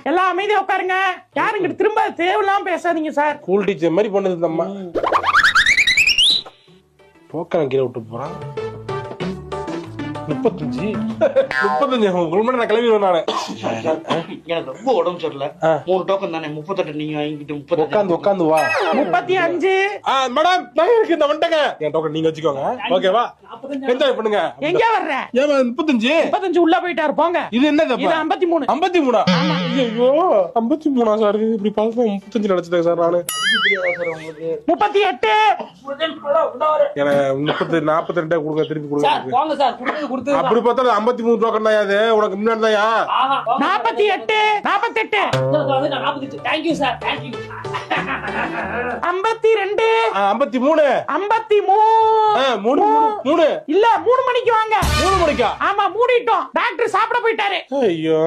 எல்லாம் அமைதியா உட்காருங்க. யாருங்க திரும்ப தேவையில்லாம பேசாதீங்க சார். ஸ்கூல் டீச்சர் மாதிரி பண்ணுது இந்த அம்மா. போக்கன் கீழே விட்டு போறான். 35 நான் கிளம்பிடுவேன் நானு. எனக்கு ரொம்ப உடம்பு சரியில்லை. 3 டோக்கன் தானே 38 நீங்க வாங்கிட்டு உட்காந்து வா. 35 மேடம் நான் இருக்கு இந்த வந்துட்டேங்க. என் டோக்கன் நீங்க வச்சுக்கோங்க. ஓகேவா? என்ஜாய் பண்ணுங்க. எங்க வர்ற? ஏமா 35 உள்ள போயிட்டாரு போங்க. இது என்னது? இது 53. 53 ஐயோ 53 சார். இப்படி பார்த்தா 35 நினைச்சேன் சார் நானு. 38 எனக்கு 42 கொடுங்க திருப்பி கொடுங்க. வாங்க சார் கொடுத்து அப்படி பார்த்தா 53 டோக்கன் தான் அது. உனக்கு முன்னாடி தான்யா 48 thank you sir thank you 52 53 53 இல்ல 3 மணிக்கு வாங்க. 3 மணிக்கா? ஆமா மூடிட்டோம். டாக்டர் சாப்பிட போயிட்டாரு. ஐயோ